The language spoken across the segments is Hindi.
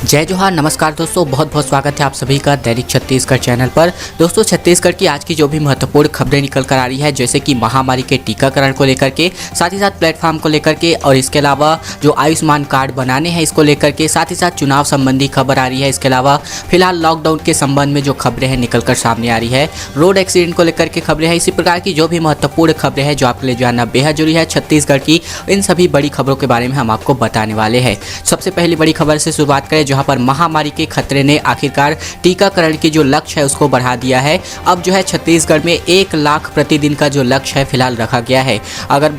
जय जोहार, नमस्कार दोस्तों, बहुत बहुत स्वागत है आप सभी का दैनिक छत्तीसगढ़ चैनल पर। दोस्तों, छत्तीसगढ़ की आज की जो भी महत्वपूर्ण खबरें निकल कर आ रही है, जैसे कि महामारी के टीकाकरण को लेकर के, साथ ही साथ प्लेटफॉर्म को लेकर के, और इसके अलावा जो आयुष्मान कार्ड बनाने हैं इसको लेकर के, साथ ही साथ चुनाव संबंधी खबर आ रही है। इसके अलावा फिलहाल लॉकडाउन के संबंध में जो खबरें हैं निकल कर सामने आ रही है, रोड एक्सीडेंट को लेकर के खबरें हैं, इसी प्रकार की जो भी महत्वपूर्ण खबरें हैं जो आपके लिए जानना बेहद जरूरी है छत्तीसगढ़ की, इन सभी बड़ी खबरों के बारे में हम आपको बताने वाले हैं। सबसे पहली बड़ी खबर से शुरुआत करें, जहां पर महामारी के खतरे ने आखिरकार टीकाकरण की जो लक्ष्य है उसको बढ़ा दिया है। अब जो है छत्तीसगढ़ में 1 लाख प्रतिदिन का जो लक्ष्य है फिलहाल रखा गया है। अगर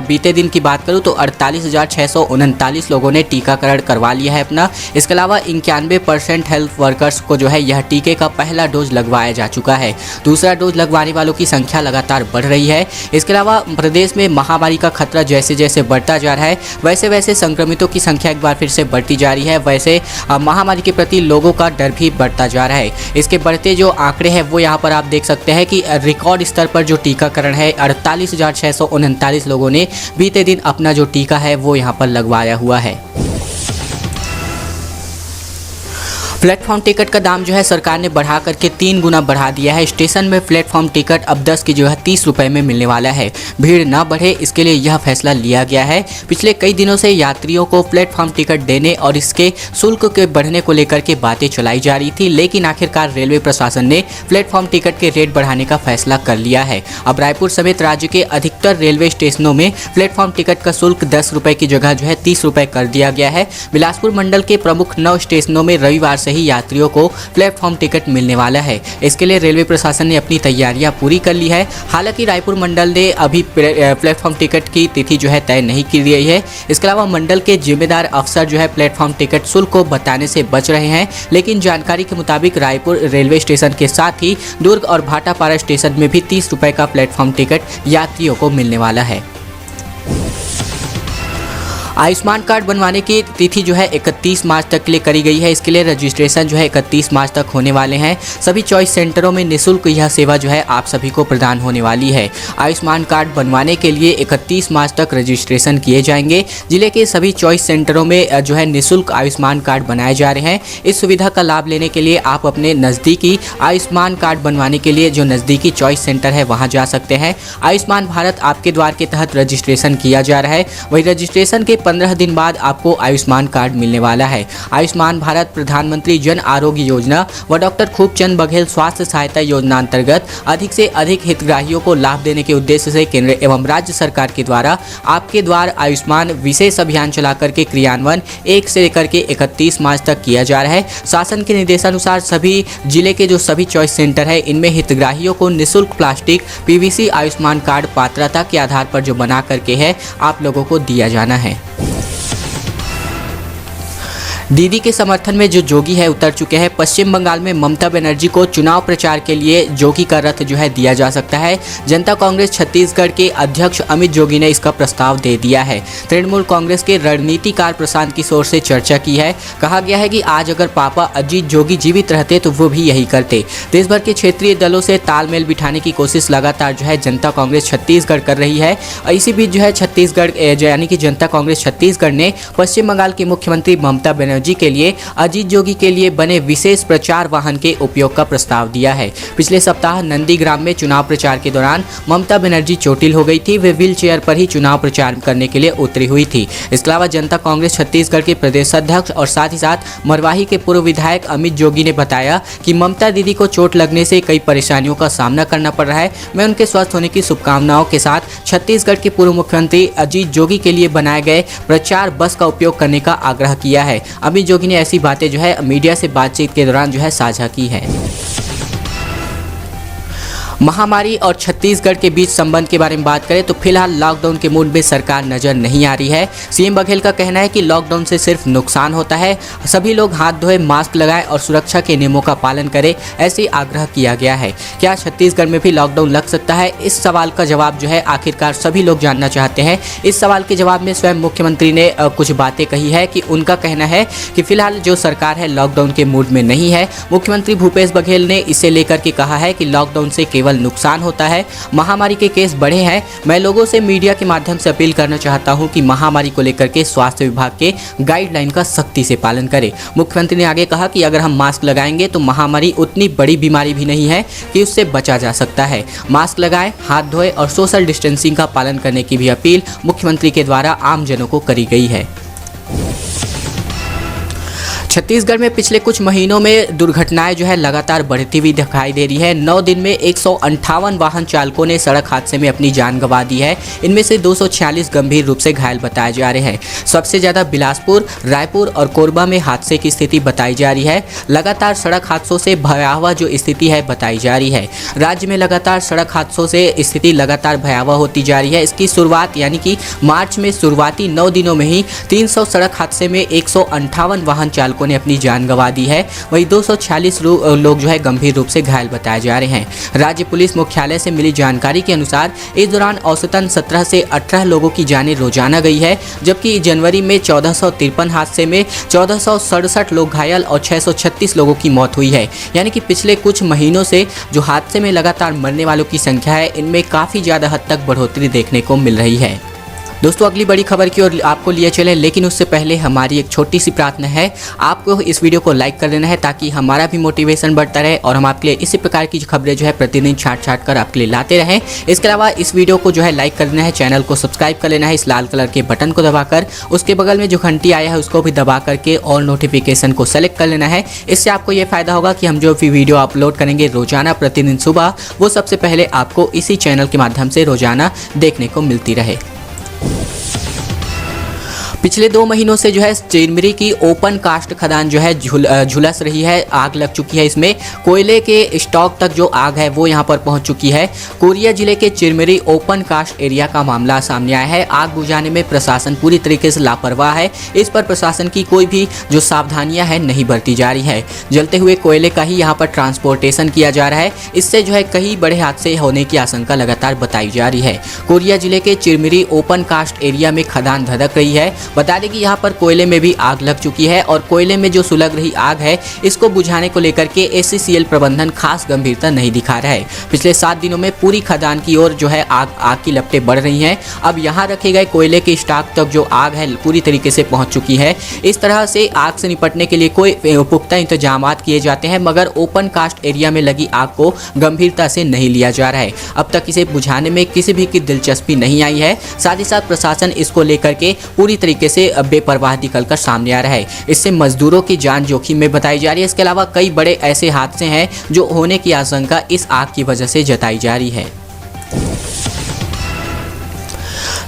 बीते दिन की बात करूं तो 48,639 लोगों ने टीकाकरण करवा लिया है अपना। इसके अलावा 91% हेल्थ वर्कर्स को जो है यह टीके का पहला डोज लगवाया जा चुका है। दूसरा डोज लगवाने वालों की संख्या लगातार बढ़ रही है। इसके अलावा प्रदेश में महामारी का खतरा जैसे जैसे बढ़ता जा रहा है, वैसे वैसे संक्रमितों की संख्या एक बार फिर से बढ़ती जा रही है। वैसे महामारी के प्रति लोगों का डर भी बढ़ता जा रहा है। इसके बढ़ते जो आंकड़े हैं वो यहाँ पर आप देख सकते हैं कि रिकॉर्ड स्तर पर जो टीकाकरण है, 48,639 लोगों ने बीते दिन अपना जो टीका है वो यहाँ पर लगवाया हुआ है। प्लेटफॉर्म टिकट का दाम जो है सरकार ने बढ़ा करके 3 गुना बढ़ा दिया है। स्टेशन में प्लेटफॉर्म टिकट अब 10 की जो है 30 रुपये में मिलने वाला है। भीड़ ना बढ़े इसके लिए यह फैसला लिया गया है। पिछले कई दिनों से यात्रियों को प्लेटफॉर्म टिकट देने और इसके शुल्क के बढ़ने को लेकर के बातें चलाई जा रही थी, लेकिन आखिरकार रेलवे प्रशासन ने प्लेटफॉर्म टिकट के रेट बढ़ाने का फैसला कर लिया है। अब रायपुर समेत राज्य के अधिकतर रेलवे स्टेशनों में प्लेटफॉर्म टिकट का शुल्क 10 रुपये की जगह जो है 30 रुपये कर दिया गया है। बिलासपुर मंडल के प्रमुख 9 स्टेशनों में रविवार से ही यात्रियों को प्लेटफॉर्म टिकट मिलने वाला है। इसके लिए रेलवे प्रशासन ने अपनी तैयारियां पूरी कर ली है। हालांकि रायपुर मंडल ने अभी प्लेटफॉर्म टिकट की तिथि जो है तय नहीं की गई है। इसके अलावा मंडल के जिम्मेदार अफसर जो है प्लेटफॉर्म टिकट शुल्क को बताने से बच रहे हैं, लेकिन जानकारी के मुताबिक रायपुर रेलवे स्टेशन के साथ ही दुर्ग और भाटापारा स्टेशन में भी 30 रुपये का प्लेटफॉर्म टिकट यात्रियों को मिलने वाला है। आयुष्मान कार्ड बनवाने की तिथि जो है 31 मार्च तक के लिए करी गई है। इसके लिए रजिस्ट्रेशन जो है 31 मार्च तक होने वाले हैं। सभी चॉइस सेंटरों में निःशुल्क यह सेवा जो है आप सभी को प्रदान होने वाली है। आयुष्मान कार्ड बनवाने के लिए 31 मार्च तक रजिस्ट्रेशन किए जाएंगे। जिले के सभी चॉइस सेंटरों में जो है निःशुल्क आयुष्मान कार्ड बनाए जा रहे हैं। इस सुविधा का लाभ लेने के लिए आप अपने नज़दीकी आयुष्मान कार्ड बनवाने के लिए जो नज़दीकी चॉइस सेंटर है वहाँ जा सकते हैं। आयुष्मान भारत आपके द्वार के तहत रजिस्ट्रेशन किया जा रहा है। वही रजिस्ट्रेशन के 15 दिन बाद आपको आयुष्मान कार्ड मिलने वाला है। आयुष्मान भारत प्रधानमंत्री जन आरोग्य योजना व डॉक्टर खूबचंद बघेल स्वास्थ्य सहायता योजना अंतर्गत अधिक से अधिक हितग्राहियों को लाभ देने के उद्देश्य से केंद्र एवं राज्य सरकार के द्वारा आपके द्वार आयुष्मान विशेष अभियान चला करके क्रियान्वयन 1 से लेकर के 31 मार्च तक किया जा रहा है। शासन के निर्देशानुसार सभी जिले के जो सभी चॉइस सेंटर है इनमें हितग्राहियों को निःशुल्क प्लास्टिक PVC आयुष्मान कार्ड पात्रता के आधार पर जो बना करके है आप लोगों को दिया जाना है। दीदी के समर्थन में जो जोगी है उतर चुके हैं। पश्चिम बंगाल में ममता बनर्जी को चुनाव प्रचार के लिए जोगी का रथ जो है दिया जा सकता है। जनता कांग्रेस छत्तीसगढ़ के अध्यक्ष अमित जोगी ने इसका प्रस्ताव दे दिया है। तृणमूल कांग्रेस के रणनीतिकार प्रशांत किशोर से चर्चा की है। कहा गया है कि आज अगर पापा अजीत जोगी जीवित रहते तो वो भी यही करते। देश भर के क्षेत्रीय दलों से तालमेल बिठाने की कोशिश लगातार जो है जनता कांग्रेस छत्तीसगढ़ कर रही है। इसी बीच जो है छत्तीसगढ़ यानी कि जनता कांग्रेस छत्तीसगढ़ ने पश्चिम बंगाल की मुख्यमंत्री ममता बनर्जी के लिए अजीत जोगी के लिए बने विशेष प्रचार वाहन के उपयोग का प्रस्ताव दिया है। पिछले सप्ताह नंदीग्राम में चुनाव प्रचार के दौरान ममता बनर्जी चोटिल हो गई थी। वे व्हील चेयर पर ही चुनाव प्रचार करने के लिए उतरी हुई थी। इसके अलावा जनता कांग्रेस छत्तीसगढ़ के प्रदेश अध्यक्ष और साथ ही साथ मरवाही के पूर्व विधायक अमित जोगी ने बताया कि ममता दीदी को चोट लगने से कई परेशानियों का सामना करना पड़ रहा है। मैं उनके स्वस्थ होने की शुभकामनाओं के साथ छत्तीसगढ़ के पूर्व मुख्यमंत्री अजीत जोगी के लिए बनाए गए प्रचार बस का उपयोग करने का आग्रह किया है। अमित जोगी ने ऐसी बातें जो है मीडिया से बातचीत के दौरान जो है साझा की है। महामारी और छत्तीसगढ़ के बीच संबंध के बारे में बात करें तो फिलहाल लॉकडाउन के मूड में सरकार नजर नहीं आ रही है। सीएम बघेल का कहना है कि लॉकडाउन से सिर्फ नुकसान होता है। सभी लोग हाथ धोए, मास्क लगाएं और सुरक्षा के नियमों का पालन करें, ऐसे आग्रह किया गया है। क्या छत्तीसगढ़ में भी लॉकडाउन लग सकता है? इस सवाल का जवाब जो है आखिरकार सभी लोग जानना चाहते हैं। इस सवाल के जवाब में स्वयं मुख्यमंत्री ने कुछ बातें कही है कि उनका कहना है कि फिलहाल जो सरकार है लॉकडाउन के मूड में नहीं है। मुख्यमंत्री भूपेश बघेल ने इसे लेकर के कहा है कि लॉकडाउन से केवल केवल नुकसान होता है। महामारी के केस बढ़े हैं। मैं लोगों से मीडिया के माध्यम से अपील करना चाहता हूं कि महामारी को लेकर के स्वास्थ्य विभाग के गाइडलाइन का सख्ती से पालन करें। मुख्यमंत्री ने आगे कहा कि अगर हम मास्क लगाएंगे तो महामारी उतनी बड़ी बीमारी भी नहीं है कि उससे बचा जा सकता है। मास्क लगाएं, हाथ धोएं और सोशल डिस्टेंसिंग का पालन करने की भी अपील मुख्यमंत्री के द्वारा आमजनों को करी गई है। छत्तीसगढ़ में पिछले कुछ महीनों में दुर्घटनाएं जो है लगातार बढ़ती हुई दिखाई दे रही है। 9 दिन में 158 वाहन चालकों ने सड़क हादसे में अपनी जान गंवा दी है। इनमें से 246 गंभीर रूप से घायल बताए जा रहे हैं। सबसे ज़्यादा बिलासपुर, रायपुर और कोरबा में हादसे की स्थिति बताई जा रही है। लगातार सड़क हादसों से भयावह जो स्थिति है बताई जा रही है। राज्य में लगातार सड़क हादसों से स्थिति लगातार भयावह होती जा रही है। इसकी शुरुआत यानी कि मार्च में शुरुआती 9 दिनों में ही 300 सड़क हादसे में 158 वाहन चालकों ने अपनी जान गंवा दी है। वहीं 246 लोग जो है गंभीर रूप से घायल बताए जा रहे हैं। राज्य पुलिस मुख्यालय से मिली जानकारी के अनुसार इस दौरान औसतन 17 से 18 लोगों की जानें रोजाना गई है, जबकि जनवरी में 1453 हादसे में 1467 लोग घायल और 636 लोगों की मौत हुई है। यानी कि पिछले कुछ महीनों से जो हादसे में लगातार मरने वालों की संख्या है, इनमें काफ़ी ज़्यादा हद तक बढ़ोतरी देखने को मिल रही है। दोस्तों, अगली बड़ी खबर की ओर आपको लिए चले, लेकिन उससे पहले हमारी एक छोटी सी प्रार्थना है। आपको इस वीडियो को लाइक कर देना है ताकि हमारा भी मोटिवेशन बढ़ता रहे और हम आपके लिए इसी प्रकार की खबरें जो है प्रतिदिन छाट कर आपके लिए लाते रहें। इसके अलावा इस वीडियो को जो है लाइक कर देना है, चैनल को सब्सक्राइब कर लेना है इस लाल कलर के बटन को दबाकर। उसके बगल में जो घंटी आया है उसको भी दबा करके और नोटिफिकेशन को सेलेक्ट कर लेना है। इससे आपको ये फायदा होगा कि हम जो भी वीडियो अपलोड करेंगे रोजाना प्रतिदिन सुबह, वो सबसे पहले आपको इसी चैनल के माध्यम से रोजाना देखने को मिलती रहे। पिछले 2 महीनों से जो है चिरमिरी की ओपन कास्ट खदान जो है झुलस रही है। आग लग चुकी है। इसमें कोयले के स्टॉक तक जो आग है वो यहाँ पर पहुँच चुकी है। कोरिया जिले के चिरमिरी ओपन कास्ट एरिया का मामला सामने आया है। आग बुझाने में प्रशासन पूरी तरीके से लापरवाह है। इस पर प्रशासन की कोई भी जो सावधानियां हैं नहीं बरती जा रही है। जलते हुए कोयले का ही यहाँ पर ट्रांसपोर्टेशन किया जा रहा है। इससे जो है कई बड़े हादसे होने की आशंका लगातार बताई जा रही है। कोरिया जिले के चिरमिरी ओपन कास्ट एरिया में खदान धधक रही है। बता दें कि यहाँ पर कोयले में भी आग लग चुकी है और कोयले में जो सुलग रही आग है इसको बुझाने को लेकर के ACCL प्रबंधन खास गंभीरता नहीं दिखा रहा है। पिछले 7 दिनों में पूरी खदान की ओर जो है आग की लपटें बढ़ रही हैं। अब यहाँ रखे गए कोयले के स्टॉक तक जो आग है पूरी तरीके से पहुँच चुकी है। इस तरह से आग से निपटने के लिए कोई पुख्ता इंतजाम किए जाते हैं, मगर ओपन कास्ट एरिया में लगी आग को गंभीरता से नहीं लिया जा रहा है। अब तक इसे बुझाने में किसी भी की दिलचस्पी नहीं आई है। साथ ही साथ प्रशासन इसको लेकर के पूरी तरीके से बेपरवाह निकलकर सामने आ रहा है। इससे मजदूरों की जान जोखिम में बताई जा रही है। इसके अलावा कई बड़े ऐसे हादसे हैं जो होने की आशंका इस आग की वजह से जताई जा रही है।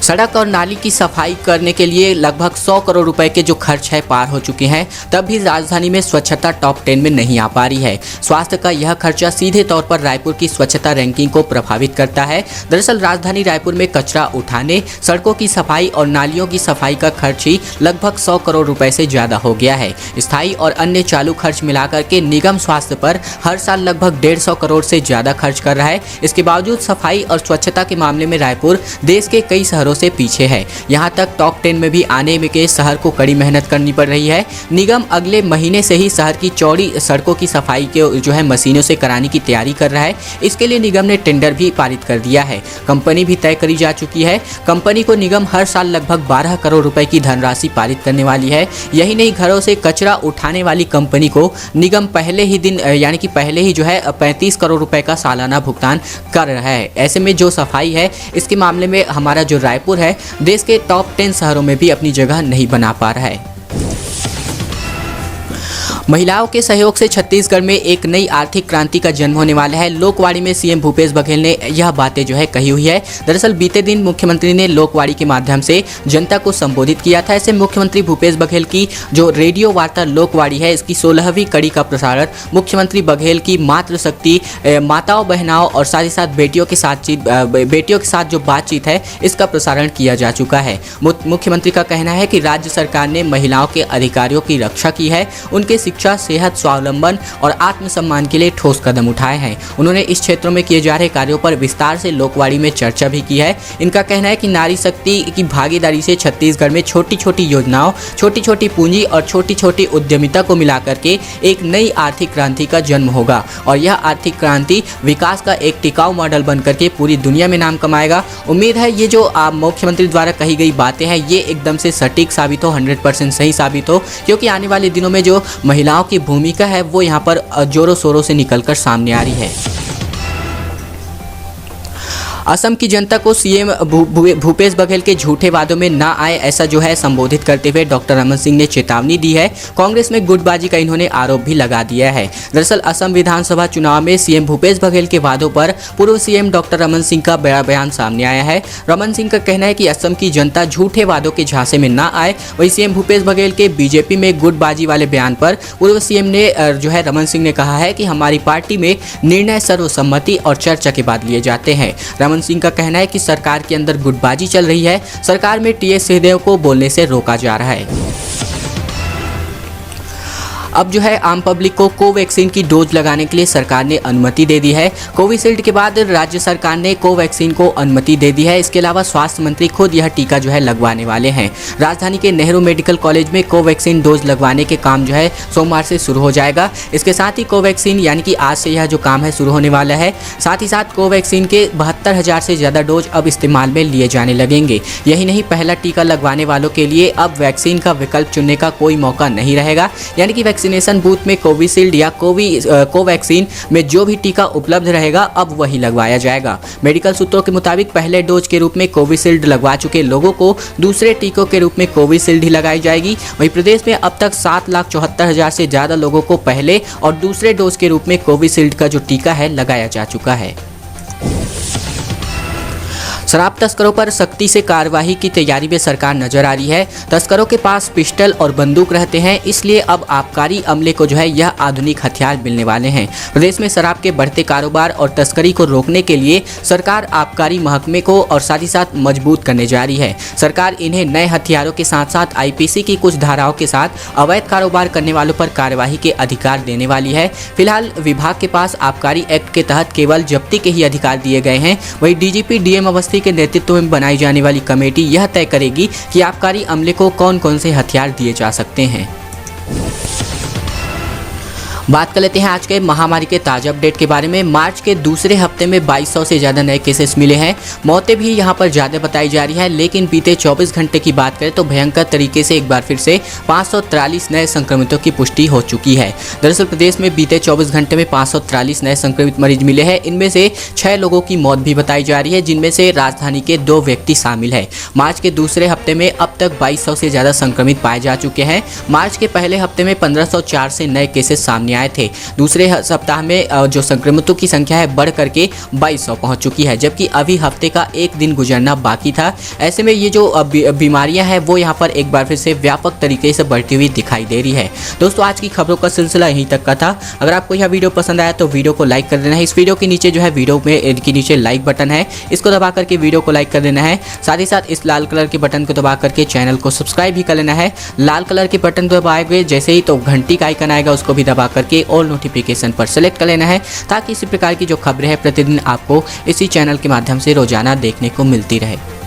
सड़क और नाली की सफाई करने के लिए लगभग 100 करोड़ रुपए के जो खर्च है पार हो चुके हैं, तब भी राजधानी में स्वच्छता टॉप 10 में नहीं आ पा रही है। स्वास्थ्य का यह खर्चा सीधे तौर पर रायपुर की स्वच्छता रैंकिंग को प्रभावित करता है। दरअसल राजधानी रायपुर में कचरा उठाने, सड़कों की सफाई और नालियों की सफाई का खर्च ही लगभग 100 करोड़ रुपए से ज़्यादा हो गया है। स्थायी और अन्य चालू खर्च मिलाकर के निगम स्वास्थ्य पर हर साल लगभग 150 करोड़ से ज़्यादा खर्च कर रहा है। इसके बावजूद सफाई और स्वच्छता के मामले में रायपुर देश के कई शहरों से पीछे है। यहां तक टॉप 10 में भी आने में के शहर को कड़ी मेहनत करनी पड़ रही है। निगम अगले महीने से ही शहर की चौड़ी सड़कों की सफाई के जो है मशीनों से कराने की तैयारी कर रहा है। इसके लिए निगम ने टेंडर भी पारित कर दिया है। कंपनी भी तय करी जा चुकी है। कंपनी को निगम हर साल लगभग 12 करोड़ रुपए की धनराशि पारित करने वाली है। यही नहीं, घरों से कचरा उठाने वाली कंपनी को निगम पहले ही दिन यानी कि पहले ही जो है 35 करोड़ रुपए का सालाना भुगतान कर रहा है। ऐसे में जो सफाई है इसके मामले में हमारा जो रायपुर है देश के टॉप 10 शहरों में भी अपनी जगह नहीं बना पा रहा है। महिलाओं के सहयोग से छत्तीसगढ़ में एक नई आर्थिक क्रांति का जन्म होने वाला है। लोकवाणी में सीएम भूपेश बघेल ने यह बातें जो है कही हुई है। दरअसल बीते दिन मुख्यमंत्री ने लोकवाणी के माध्यम से जनता को संबोधित किया था। ऐसे मुख्यमंत्री भूपेश बघेल की जो रेडियो वार्ता लोकवाणी है, इसकी 16वीं कड़ी का प्रसारण मुख्यमंत्री बघेल की मातृशक्ति, माताओं बहनाओं और साथ ही साथ बेटियों के साथ जो बातचीत है इसका प्रसारण किया जा चुका है। मुख्यमंत्री का कहना है कि राज्य सरकार ने महिलाओं के अधिकारों की रक्षा की है, उनके शिक्षा शिक्षा, सेहत, स्वावलंबन और आत्मसम्मान के लिए ठोस कदम उठाए हैं। उन्होंने इस क्षेत्रों में किए जा रहे कार्यों पर विस्तार से लोकवाणी में चर्चा भी की है। इनका कहना है कि नारी शक्ति की भागीदारी से छत्तीसगढ़ में छोटी छोटी योजनाओं, छोटी छोटी पूंजी और छोटी छोटी उद्यमिता को मिलाकर के एक नई आर्थिक क्रांति का जन्म होगा और यह आर्थिक क्रांति विकास का एक टिकाऊ मॉडल बनकर के पूरी दुनिया में नाम कमाएगा। उम्मीद है ये जो मुख्यमंत्री द्वारा कही गई बातें हैं ये एकदम से सटीक साबित हो, 100% सही साबित हो, क्योंकि आने वाले दिनों में जो महिलाओं की भूमिका है वो यहाँ पर जोरों शोरों से निकलकर सामने आ रही है। असम की जनता को सीएम भूपेश बघेल के झूठे वादों में ना आए, ऐसा जो है संबोधित करते हुए डॉक्टर रमन सिंह ने चेतावनी दी है। कांग्रेस में गुटबाजी का इन्होंने आरोप भी लगा दिया है। दरअसल असम विधानसभा चुनाव में सीएम भूपेश बघेल के वादों पर पूर्व सीएम डॉक्टर रमन सिंह का बड़ा बयान सामने आया है। रमन सिंह का कहना है कि असम की जनता झूठे वादों के झांसे में ना आए। वहीं सीएम भूपेश बघेल के बीजेपी में गुटबाजी वाले बयान पर पूर्व सीएम ने जो है रमन सिंह ने कहा है कि हमारी पार्टी में निर्णय सर्वसम्मति और चर्चा के बाद लिए जाते हैं। रमन सिंह का कहना है कि सरकार के अंदर गुटबाजी चल रही है, सरकार में टीएस सिंहदेव को बोलने से रोका जा रहा है। अब जो है आम पब्लिक को कोवैक्सीन की डोज लगाने के लिए सरकार ने अनुमति दे दी है। कोविशील्ड के बाद राज्य सरकार ने कोवैक्सीन को अनुमति दे दी है। इसके अलावा स्वास्थ्य मंत्री खुद यह टीका जो है लगवाने वाले हैं। राजधानी के नेहरू मेडिकल कॉलेज में कोवैक्सीन डोज लगवाने के काम जो है सोमवार से शुरू हो जाएगा। इसके साथ ही कोवैक्सीन यानी कि आज से यह जो काम है शुरू होने वाला है। साथ ही साथ कोवैक्सीन के 72,000 से ज़्यादा डोज अब इस्तेमाल में लिए जाने लगेंगे। यही नहीं, पहला टीका लगवाने वालों के लिए अब वैक्सीन का विकल्प चुनने का कोई मौका नहीं रहेगा, यानी कि वैक्सीनेशन बूथ में कोविशील्ड या कोवैक्सीन में जो भी टीका उपलब्ध रहेगा अब वही लगवाया जाएगा। मेडिकल सूत्रों के मुताबिक पहले डोज के रूप में कोविशील्ड लगवा चुके लोगों को दूसरे टीकों के रूप में कोविशील्ड ही लगाई जाएगी। वहीं प्रदेश में अब तक 7,74,000 से ज़्यादा लोगों को पहले और दूसरे डोज के रूप में कोविशील्ड का जो टीका है लगाया जा चुका है। शराब तस्करों पर सख्ती से कार्रवाई की तैयारी में सरकार नजर आ रही है। तस्करों के पास पिस्टल और बंदूक रहते हैं, इसलिए अब आबकारी अमले को जो है यह आधुनिक हथियार मिलने वाले हैं। प्रदेश में शराब के बढ़ते कारोबार और तस्करी को रोकने के लिए सरकार आबकारी महकमे को और साथ ही साथ मजबूत करने जा रही है। सरकार इन्हें नए हथियारों के साथ साथ आईपीसी की कुछ धाराओं के साथ अवैध कारोबार करने वालों पर कार्यवाही के अधिकार देने वाली है। फिलहाल विभाग के पास आबकारी एक्ट के तहत केवल जब्ती के ही अधिकार दिए गए हैं। वहीं डीजीपी डीएम अवस्थी के नेतृत्व में बनाई जाने वाली कमेटी यह तय करेगी कि आबकारी अमले को कौन कौन से हथियार दिए जा सकते हैं। बात कर लेते हैं आज के महामारी के ताज़ा अपडेट के बारे में। मार्च के दूसरे हफ्ते में 2200 से ज़्यादा नए केसेस मिले हैं। मौतें भी यहां पर ज़्यादा बताई जा रही है, लेकिन बीते 24 घंटे की बात करें तो भयंकर तरीके से एक बार फिर से 543 नए संक्रमितों की पुष्टि हो चुकी है। दरअसल प्रदेश में बीते 24 घंटे में 543 नए संक्रमित मरीज मिले हैं। इनमें से 6 लोगों की मौत भी बताई जा रही है, जिनमें से राजधानी के 2 व्यक्ति शामिल है। मार्च के दूसरे हफ्ते में अब तक 2200 से ज़्यादा संक्रमित पाए जा चुके हैं। मार्च के पहले हफ्ते में 1504 से नए केसेस सामने आए थे। दूसरे सप्ताह में जो संक्रमितों की संख्या है बढ़ करके 2200 पहुंच चुकी है, जबकि अभी हफ्ते का एक दिन गुजरना बाकी था। ऐसे में ये जो बीमारियां हैं वो यहां पर एक बार फिर से व्यापक तरीके से बढ़ती हुई दिखाई दे रही है। दोस्तों, आज की खबरों का सिलसिला यहीं तक का था। अगर आपको यह वीडियो पसंद आया तो वीडियो को लाइक कर देना है। इस वीडियो के नीचे जो है वीडियो में के नीचे लाइक बटन है, इसको दबा करके वीडियो को लाइक कर देना है। साथ ही साथ इस लाल कलर के बटन को दबा करके चैनल को सब्सक्राइब भी कर लेना है। लाल कलर के बटन को दबाएंगे जैसे ही तो घंटी का आइकन आएगा, उसको भी दबा करके ऑल नोटिफिकेशन पर सेलेक्ट कर लेना है, ताकि इसी प्रकार की जो खबरें हैं प्रतिदिन आपको इसी चैनल के माध्यम से रोजाना देखने को मिलती रहे।